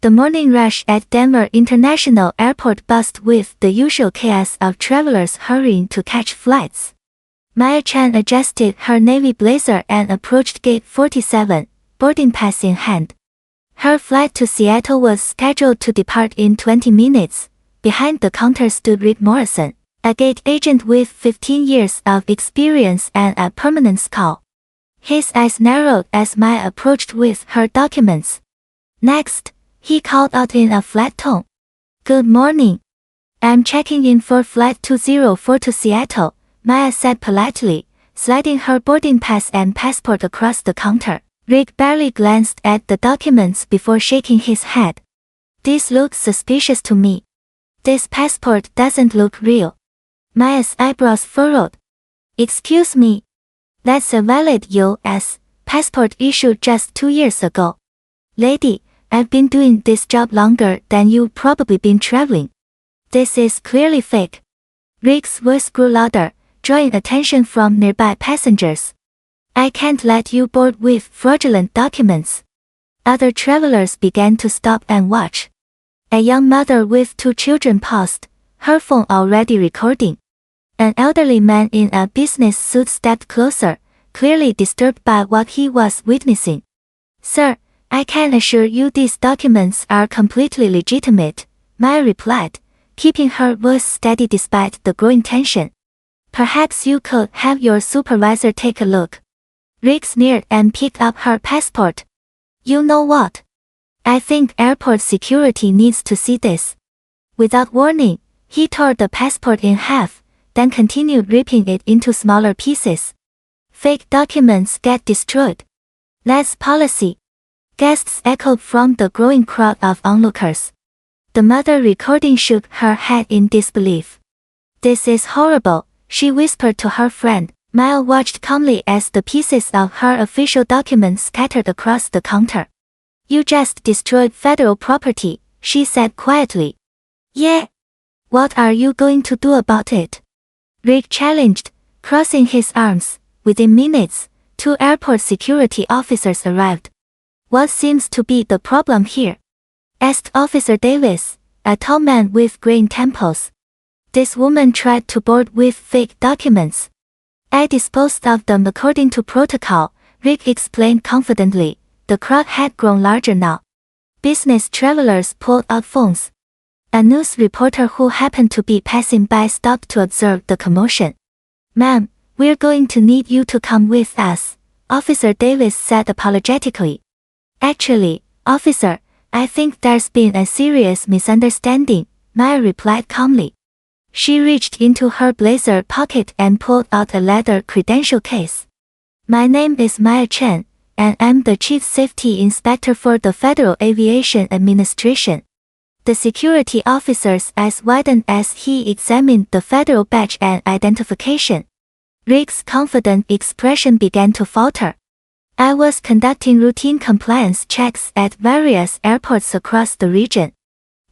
The morning rush at Denver International Airport buzzed with the usual chaos of travelers hurrying to catch flights. Maya Chen adjusted her navy blazer and approached gate 47, boarding pass in hand. Her flight to Seattle was scheduled to depart in 20 minutes. Behind the counter stood Rick Morrison, a gate agent with 15 years of experience and a permanent scowl. His eyes narrowed as Maya approached with her documents. Next, he called out in a flat tone. "Good morning. I'm checking in for Flight 204 to Seattle," Maya said politely, sliding her boarding pass and passport across the counter. Rick barely glanced at the documents before shaking his head. "This looks suspicious to me. This passport doesn't look real." Maya's eyebrows furrowed. "Excuse me. That's a valid U.S. passport issued just 2 years ago. Lady, I've been doing this job longer than you've probably been traveling. This is clearly fake." Rick's voice grew louder, drawing attention from nearby passengers. "I can't let you board with fraudulent documents." Other travelers began to stop and watch. A young mother with 2 children paused, her phone already recording. An elderly man in a business suit stepped closer, clearly disturbed by what he was witnessing. "Sir, I can assure you these documents are completely legitimate," Maya replied, keeping her voice steady despite the growing tension. "Perhaps you could have your supervisor take a look." Rick sneered and picked up her passport. "You know what? I think airport security needs to see this." Without warning, he tore the passport in half, then continued ripping it into smaller pieces. "Fake documents get destroyed. That's policy." Guests echoed from the growing crowd of onlookers. The mother recording shook her head in disbelief. "This is horrible," she whispered to her friend. Maya watched calmly as the pieces of her official documents scattered across the counter. "You just destroyed federal property," she said quietly. "Yeah. What are you going to do about it?" Rick challenged, crossing his arms. Within minutes, 2 airport security officers arrived. "What seems to be the problem here?" asked Officer Davis, a tall man with graying temples. "This woman tried to board with fake documents. I disposed of them according to protocol," Rick explained confidently. The crowd had grown larger now. Business travelers pulled out phones. A news reporter who happened to be passing by stopped to observe the commotion. "Ma'am, we're going to need you to come with us," Officer Davis said apologetically. "Actually, officer, I think there's been a serious misunderstanding," Maya replied calmly. She reached into her blazer pocket and pulled out a leather credential case. "My name is Maya Chen, and I'm the Chief Safety Inspector for the Federal Aviation Administration." The security officer's eyes widened as he examined the federal badge and identification. Rick's confident expression began to falter. "I was conducting routine compliance checks at various airports across the region.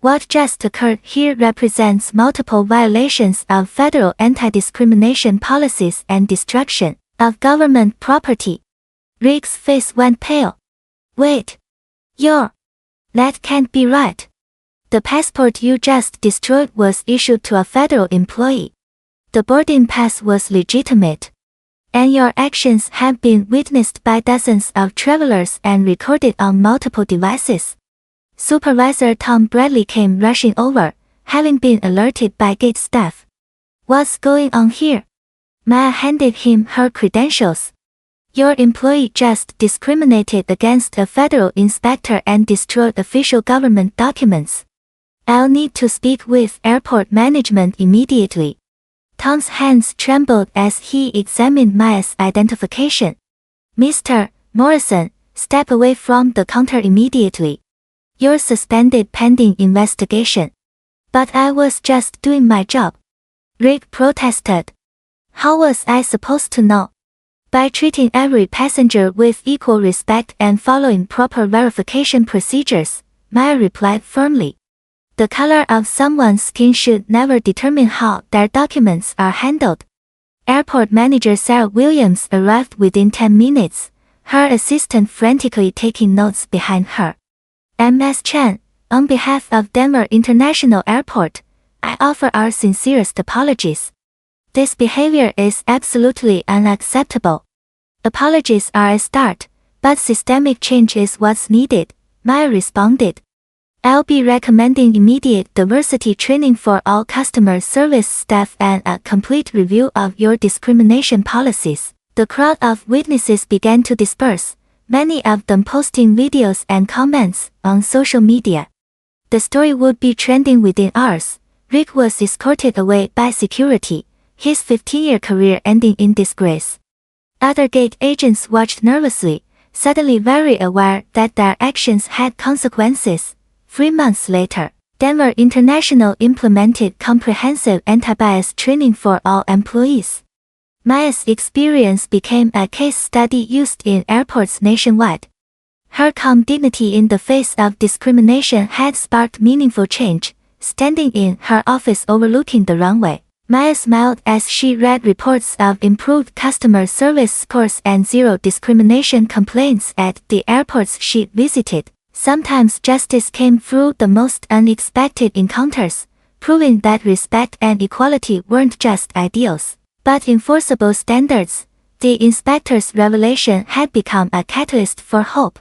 What just occurred here represents multiple violations of federal anti-discrimination policies and destruction of government property." Rick's face went pale. "Wait. That can't be right. The passport you just destroyed was issued to a federal employee. The boarding pass was legitimate. And your actions have been witnessed by dozens of travelers and recorded on multiple devices." Supervisor Tom Bradley came rushing over, having been alerted by gate staff. "What's going on here?" Maya handed him her credentials. "Your employee just discriminated against a federal inspector and destroyed official government documents. I'll need to speak with airport management immediately." Tom's hands trembled as he examined Maya's identification. "Mr. Morrison, step away from the counter immediately. You're suspended pending investigation." "But I was just doing my job," Rick protested. "How was I supposed to know?" "By treating every passenger with equal respect and following proper verification procedures," Maya replied firmly. "The color of someone's skin should never determine how their documents are handled." Airport manager Sarah Williams arrived within 10 minutes, her assistant frantically taking notes behind her. "Ms. Chen, On behalf of Denver International Airport, I offer our sincerest apologies. This behavior is absolutely unacceptable. Apologies are a start, but systemic change is what's needed, Maya responded. I'll be recommending immediate diversity training for all customer service staff and a complete review of your discrimination policies. The crowd of witnesses began to disperse, many of them posting videos and comments on social media. The story would be trending within hours. Rick was escorted away by security, his 15-year career ending in disgrace. Other gate agents watched nervously, suddenly very aware that their actions had consequences. 3 months later, Denver International implemented comprehensive anti-bias training for all employees. Maya's experience became a case study used in airports nationwide. Her calm dignity in the face of discrimination had sparked meaningful change. Standing in her office overlooking the runway, Maya smiled as she read reports of improved customer service scores and zero discrimination complaints at the airports she visited. Sometimes justice came through the most unexpected encounters, proving that respect and equality weren't just ideals, but enforceable standards. The inspector's revelation had become a catalyst for hope.